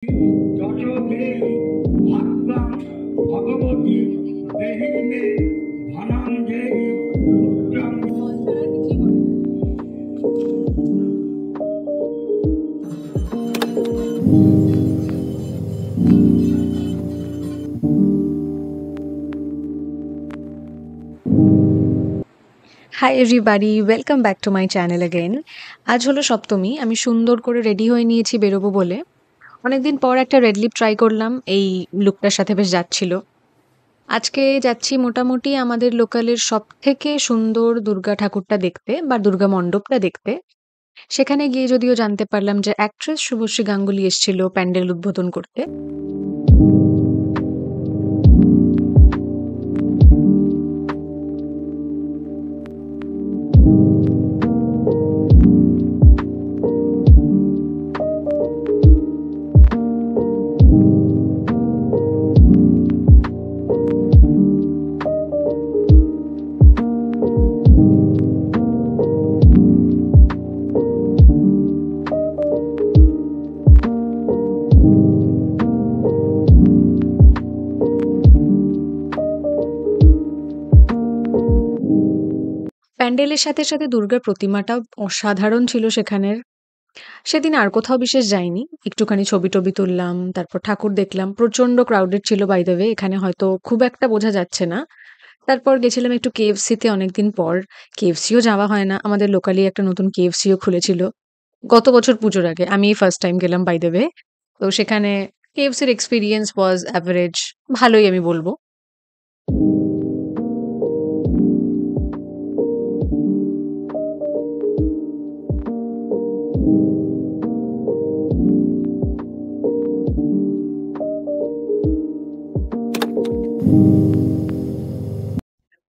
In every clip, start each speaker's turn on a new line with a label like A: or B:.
A: যশোদেহি ভাগ্যাং ভগবতী দেহি মে ধনাং দেহি পুত্রাং।
B: Hi everybody, welcome back to my channel again. আজ হলো সপ্তমী। আমি সুন্দর করে রেডি হয়ে নিয়েছি বেরোবো বলে। অনেকদিন পর একটা রেড লিপ ট্রাই করলাম, এই লুকটার সাথে বেশ যাচ্ছিল। আজকে যাচ্ছি মোটামুটি আমাদের লোকালের সব থেকে সুন্দর দুর্গা ঠাকুরটা দেখতে বা দুর্গা মণ্ডপটা দেখতে। সেখানে গিয়ে যদিও জানতে পারলাম যে অ্যাক্ট্রেস শুভশ্রী গাঙ্গুলি এসেছিল প্যান্ডেল উদ্বোধন করতে। প্যান্ডেলের সাথে সাথে দুর্গার প্রতিমাটাও অসাধারণ ছিল সেখানের। সেদিন আর কোথাও বিশেষ যাইনি। একটুখানি ছবি-টবি তুললাম, তারপর ঠাকুর দেখলাম। প্রচন্ড ক্রাউডেড ছিল বাই দ্য ওয়ে, এখানে হয়তো খুব একটা বোঝা যাচ্ছে না। তারপর গেছিলাম একটু KFC তে অনেকদিন পর। KFC ও যাওয়া হয় না। আমাদের লোকালি একটা নতুন KFC ও খুলেছিল। গত বছর পুজোর আগে। আমি এই ফার্স্ট টাইম গেলাম বাই দ্য ওয়ে। তো সেখানে KFC এর এক্সপেরিয়েন্স ওয়াজ এভারেজ। ভালোই আমি বলব।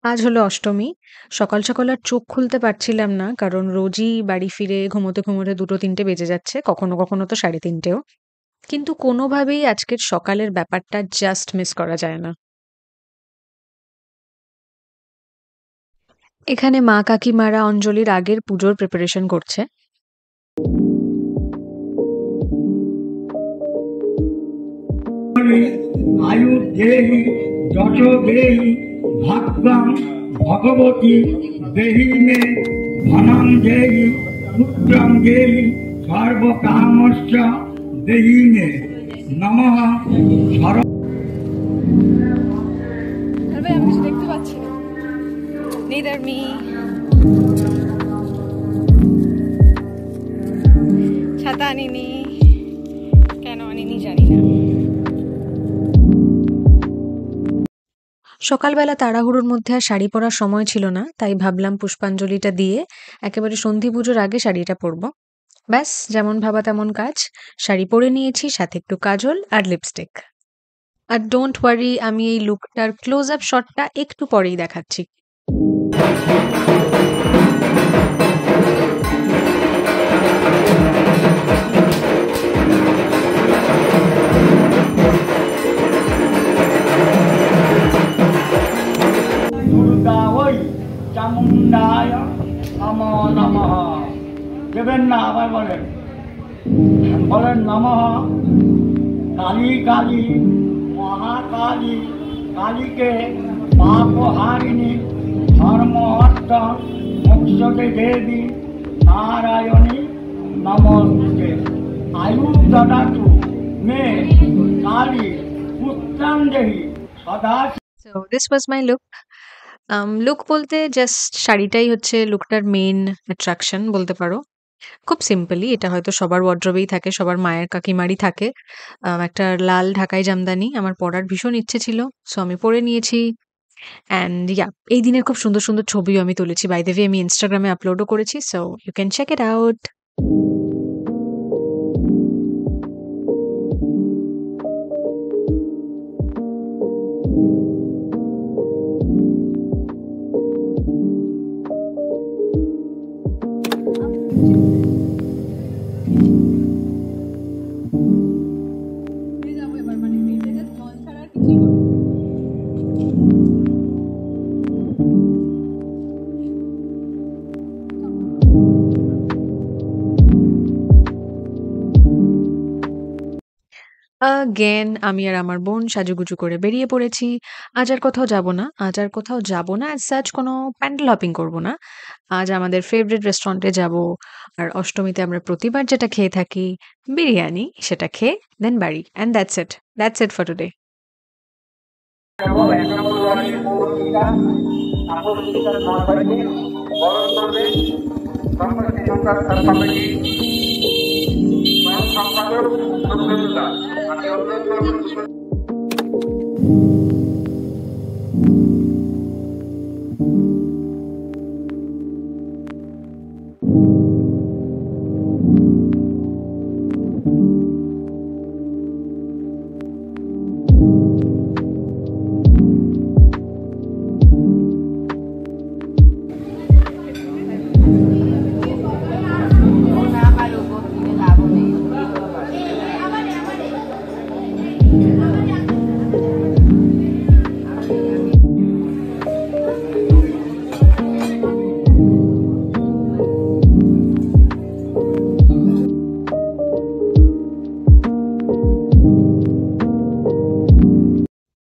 B: আজ হলো অষ্টমী। সকাল, সকাল আর চোখ খুলতে পারছিলাম না। কারণ রোজই বাড়ি ফিরে ঘুমোতে, ঘুমোতে ২টো-৩টে বেজে যাচ্ছে। কখনো, কখনো তো ৩:৩০ও। কিন্তু কোনোভাবেই আজকের সকালের ব্যাপারটা জাস্ট মিস করা যায় না। এখানে মা কাকিমারা অঞ্জলির আগের পুজোর প্রিপারেশন করছে।
A: আয়ুর্দেহি যশোদেহি ভাগ্যাং ভগবতী দেহি মে ধনাং দেহি পুত্রাং দেহি সর্বকামস্য দেহি মে নমঃ।
C: আমি কিছু দেখতে পাচ্ছি না। Neither me. ছাতা আনিনি, কেন আনিনি জানি না।
B: সকালবেলা তাড়াহুড়োর মধ্যে আর শাড়ি পরার সময় ছিল না, তাই ভাবলাম পুষ্পাঞ্জলিটা দিয়ে একেবারে সন্ধি পুজোর আগে শাড়িটা পরবো। ব্যাস, যেমন ভাবা তেমন কাজ। শাড়ি পরে নিয়েছি, সাথে একটু কাজল আর লিপস্টিক। আর ডোন্ট ওয়ারি, আমি এই লুকটার ক্লোজ আপ শটটা একটু পরেই দেখাচ্ছি।
A: দুর্গা ওই চামুন্ডায় নমঃ নমঃ। দেবেন না, আবার বলেন, বলেন নমঃ। কালী কালী মহাকালী, কালীকে পাপহারিণী ধর্ম অর্থ মোক্ষদে দেবী নারায়ণী নমস্তে। আয়ু দদাতু মে কালী পুত্রাং দেহি সদা।
B: So this was my look. Look বলতে জাস্ট শাড়িটাই হচ্ছে লুকটার মেইন অ্যাট্রাকশন বলতে পারো। খুব সিম্পলি, এটা হয়তো সবার ওয়ার্ড্রোবেই থাকে, সবার মায়ের কাকিমারই থাকে। একটা লাল ঢাকাই জামদানি আমার পরার ভীষণ ইচ্ছে ছিল। সো আমি পরে নিয়েছি। অ্যান্ড ইয়া, এই দিনের খুব সুন্দর, সুন্দর ছবিও আমি তুলেছি। বাই দ্য ওয়ে, আমি Instagram এ আপলোডও করেছি। So you can check it out.
C: যাবো এবার, মানে পেটে জাস্ট জল ছাড়া আর কিছুই করবো না।
B: আগেন আমি আর আমার বোন সাজুগুজু করে বেরিয়ে পড়েছি। আজ আর কোথাও যাব না। আজ আর কোথাও যাব না। অ্যাজ সাচ কোনো প্যান্ডেল হপিং করব না। আজ আমাদের ফেভারিট রেস্টুরেন্টে যাব। আর অষ্টমীতে আমরা প্রতিবার যেটা খেয়ে থাকি বিরিয়ানি, সেটা খেয়ে দেন বাড়ি। And that's it. That's it for today.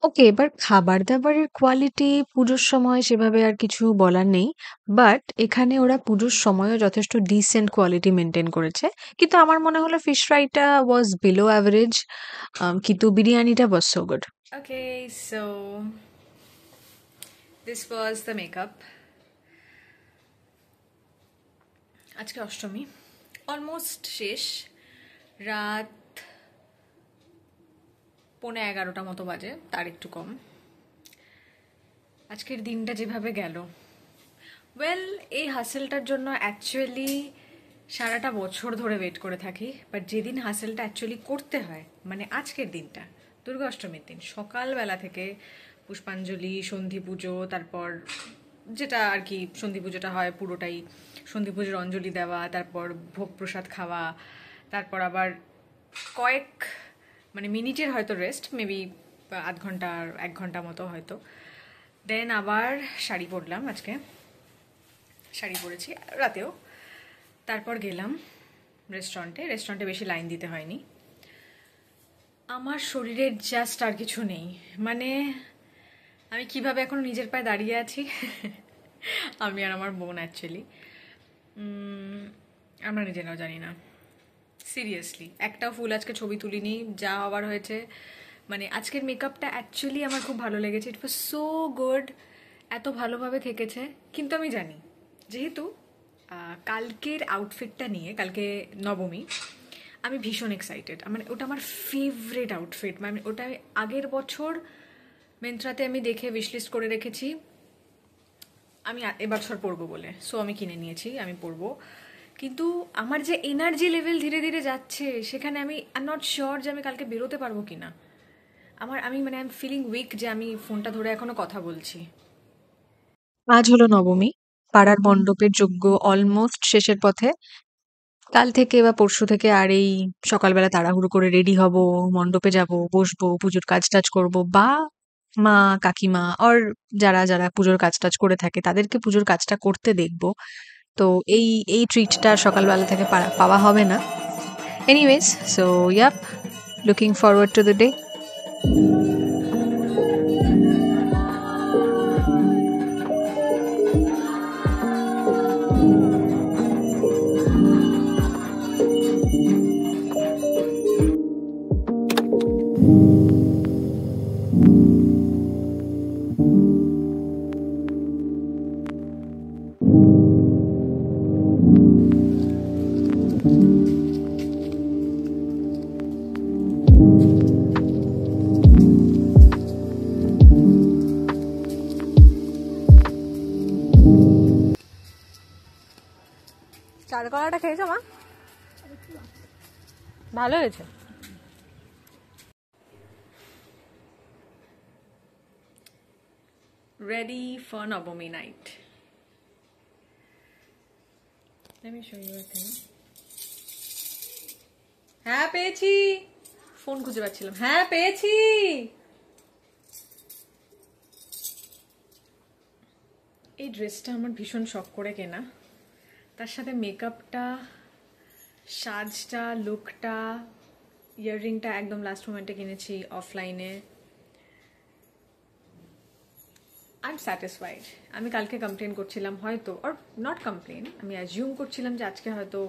B: Okay, এবার খাবার-দাবারের কোয়ালিটি পুজোর সময় সেভাবে আর কিছু বলার নেই। বাট এখানে ওরা পুজোর সময়ও যথেষ্ট ডিসেন্ট কোয়ালিটি মেইনটেইন করেছে। কিন্তু আমার মনে হলো ফিশ ফ্রাইটা ওয়াজ বিলো এভারেজ। কিন্তু বিরিয়ানিটা was so good.
D: Okay, so this was the makeup. আজকে অষ্টমী অলমোস্ট শেষ। রাত 11:15 মতো বাজে, তার একটু কম। আজকের দিনটা যেভাবে গেল, ওয়েল এই হাসেলটার জন্য অ্যাকচুয়ালি সারাটা বছর ধরে ওয়েট করে থাকি। বাট যেদিন হাসেলটা অ্যাকচুয়ালি করতে হয়, মানে আজকের দিনটা দুর্গা অষ্টমীর দিন সকালবেলা থেকে পুষ্পাঞ্জলি, সন্ধি পুজো, তারপর যেটা আর কি সন্ধি পুজোটা হয় পুরোটাই সন্ধি পুজোর অঞ্জলি দেওয়া, তারপর ভোগ প্রসাদ খাওয়া, তারপর আবার কয়েক মানে মিনিটের হয়তো রেস্ট, মেবি আধ ঘন্টা 1 ঘন্টা মতো হয়তো। দেন আবার শাড়ি পরলাম, আজকে শাড়ি পরেছি রাতেও। তারপর গেলাম রেস্টুরেন্টে বেশি লাইন দিতে হয়নি। আমার শরীরের জাস্ট আর কিছু নেই, মানে আমি কিভাবে এখন নিজের পায়ে দাঁড়িয়ে আছি আমি আর আমার বোন অ্যাকচুয়ালি আমরা নিজেরাও জানি না। সিরিয়াসলি একটাও ফুল আজকে ছবি তুলিনি, যা হওয়ার হয়েছে। মানে আজকের মেকআপটা অ্যাকচুয়ালি আমার খুব ভালো লেগেছে, ইট ওয়াজ সো গুড, এত ভালোভাবে থেকেছে। কিন্তু আমি জানি যেহেতু কালকের আউটফিটটা নিয়ে, কালকে নবমী, আমি ভীষণ এক্সাইটেড। মানে ওটা আমার ফেভারিট আউটফিট, মানে ওটা আগের বছর মিন্ত্রাতে আমি দেখে উইশলিস্ট করে রেখেছি, আমি এবছর পরবো বলে। সো আমি কিনে নিয়েছি, আমি পরবো। কিন্তু আমার যে এনার্জি লেভেল ধীরে ধীরে যাচ্ছে, সেখানে আমি আই এম নট শিওর যে আমি কালকে বেরোতে পারবো কিনা। আমি আই এম ফিলিং উইক যে আমি ফোনটা ধরে এখনো কথা বলছি।
B: আজ হলো নবমী। পাড়ার মণ্ডপের যজ্ঞ অলমোস্ট শেষের পথে। কাল থেকে বা পরশু থেকে আর এই সকালবেলা তাড়াহুড়ো করে রেডি হব, মণ্ডপে যাব, বসবো, পুজোর কাজ-টাজ করব, বা মা, কাকিমা অর যারা, যারা পুজোর কাজ-টাজ করে থাকে তাদেরকে পুজোর কাজটা করতে দেখব। তো এই ট্রিটটা আর সকালবেলা থেকে পাওয়া হবে না। Anyways, so yup, looking forward to the day.
D: চারকলাটা খেয়েছো মা? ভালো হয়েছে। Ready for Navami night. Let me show you a thing. হ্যাঁ পেয়েছি, ফোন খুঁজে পাচ্ছিলাম। হ্যাঁ পেয়েছি। এই ড্রেসটা আমার ভীষণ শখ করে কেনা, তার সাথে মেকআপটা, সাজটা, লুকটা, ইয়াররিংটা একদম লাস্ট মোমেন্টে কিনেছি অফলাইনে। I am satisfied. আমি কালকে কমপ্লেন করছিলাম হয়তো, অর নট কমপ্লেন, আমি অ্যাজিউম করছিলাম যে আজকে হয়তো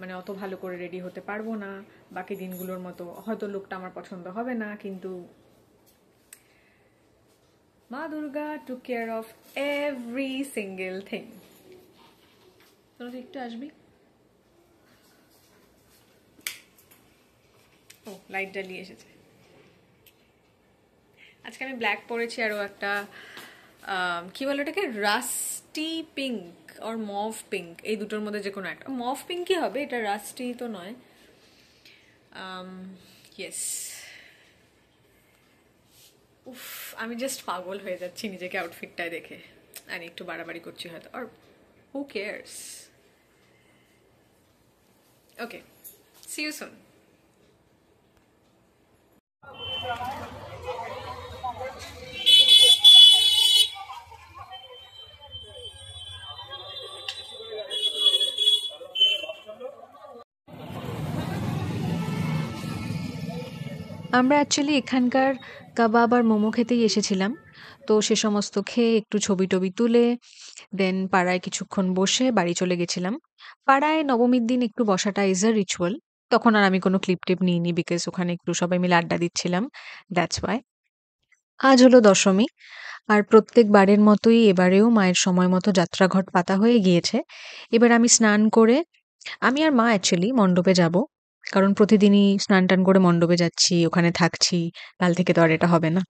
D: মানে অত ভালো করে রেডি হতে পারবো না, বাকি দিনগুলোর মতো হয়তো লুকটা আমার পছন্দ হবে না, কিন্তু মা দুর্গা টুক care of every single thing. তোরা তো একটু আসবি। ও লাইট জ্বালিয়ে এসেছে। আজকে আমি ব্ল্যাক পরেছি, আরও একটা কি বলে ওটাকে, রাস্টি পিঙ্ক আর মভ পিঙ্ক, এই দুটোর মধ্যে যে কোনো একটা। মভ পিঙ্কই হবে এটা, রাস্টি তো নয়। ইয়েস। উফ, আমি জাস্ট পাগল হয়ে যাচ্ছি নিজেকে আউটফিটটায় দেখে। আমি একটু বাড়াবাড়ি করছি হয়তো, আর who cares. Okay, see you soon.
B: আমরা অ্যাকচুয়ালি এখানকার কাবাব আর মোমো খেতেই এসেছিলাম। তো সে সমস্ত খেয়ে একটু ছবি-টবি তুলে দেন পাড়ায় কিছুক্ষণ বসে বাড়ি চলে গেছিলাম। পাড়ায় নবমীর দিন একটু বসাটা ইজ আ রিচুয়াল। তখন আর আমি কোনো ক্লিপ-টিপ নিইনি বিকজ ওখানে একটু সবাই মিলে আড্ডা দিচ্ছিলাম। That's why. আজ হলো দশমী। আর প্রত্যেকবারের মতোই এবারেও মায়ের সময় মতো যাত্রাঘট পাতা হয়ে গিয়েছে। এবার আমি স্নান করে আমি আর মা অ্যাকচুয়ালি মণ্ডপে যাব। কারণ প্রতিদিনই স্নান-টান করে মণ্ডপে যাচ্ছি, ওখানে থাকছি। কাল থেকে তো আর এটা হবে না।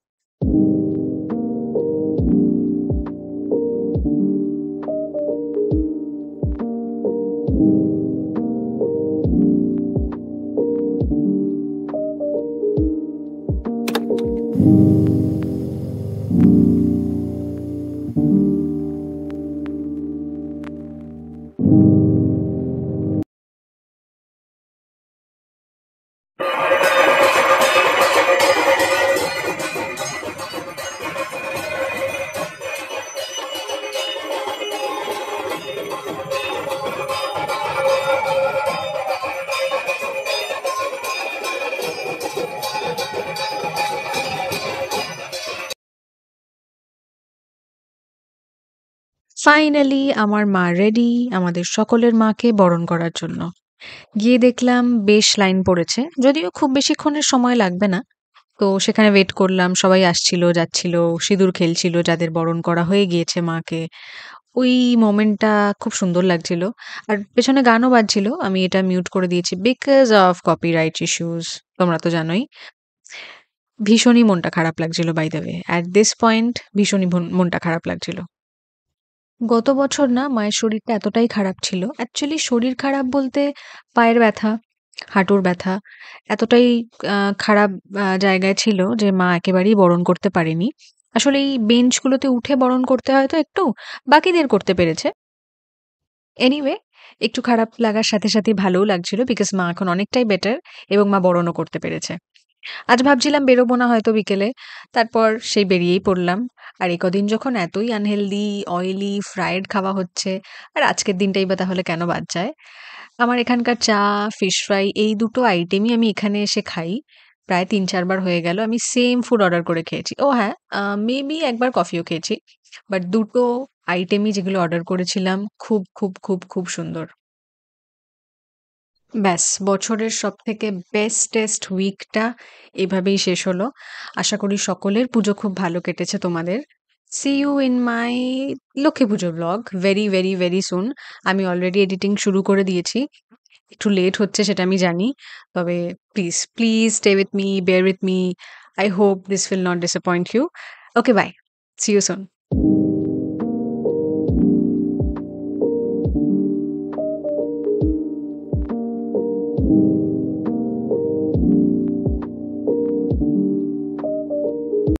B: ফাইনালি আমার মা রেডি আমাদের সকলের মাকে বরণ করার জন্য। গিয়ে দেখলাম বেশ লাইন পড়েছে। যদিও খুব বেশিক্ষণের সময় লাগবে না। তো সেখানে ওয়েট করলাম। সবাই আসছিল, যাচ্ছিল, সিঁদুর খেলছিল যাদের বরণ করা হয়ে গিয়েছে মাকে। ওই মোমেন্টটা খুব সুন্দর লাগছিল। আর পেছনে গানও বাজছিল। আমি এটা মিউট করে দিয়েছি বিকজ অফ কপিরাইট ইস্যুস। তোমরা তো জানোই। ভীষণই মনটা খারাপ লাগছিল by the way. At this point ভীষণই মনটা খারাপ লাগছিল। গত বছর না মায়ের শরীরটা এতটাই খারাপ ছিল। অ্যাকচুয়ালি শরীর খারাপ বলতে পায়ের ব্যথা, হাঁটুর ব্যথা এতটাই খারাপ জায়গায় ছিল যে মা একেবারেই বরণ করতে পারেনি। আসলে এই বেঞ্চগুলোতে উঠে বরণ করতে হয় তো একটু, বাকিদের করতে পেরেছে। এনিওয়ে একটু খারাপ লাগার সাথে, সাথেই ভালোও লাগছিল বিকজ মা এখন অনেকটাই বেটার এবং মা বরণও করতে পেরেছে। আজ ভাবছিলাম বেরোবো না হয়তো বিকেলে। তারপর সেই বেরিয়েই পড়লাম। আর এই কদিন যখন এতই আনহেলদি, অয়েলি, ফ্রাইড খাওয়া হচ্ছে, আর আজকের দিনটাই বা তাহলে কেন বাদ যায়? আমার এখানকার চা, ফিশ ফ্রাই এই দুটো আইটেমই আমি এখানে এসে খাই। প্রায় ৩-৪ বার হয়ে গেল আমি সেম ফুড অর্ডার করে খেয়েছি। ও হ্যাঁ, মেবি একবার কফিও খেয়েছি। বাট দুটো আইটেমই যেগুলো অর্ডার করেছিলাম খুব, খুব, খুব, খুব সুন্দর। ব্যাস বছরের সবথেকে বেস্টেস্ট উইকটা এভাবেই শেষ হলো। আশা করি সকলের পুজো খুব ভালো কেটেছে তোমাদের। See you in my Lakshmi Puja blog very, very, very soon. আমি অলরেডি এডিটিং শুরু করে দিয়েছি। একটু লেট হচ্ছে সেটা আমি জানি। তবে please, please stay with me, bear with me. I hope this will not disappoint you. Okay, bye. See you soon.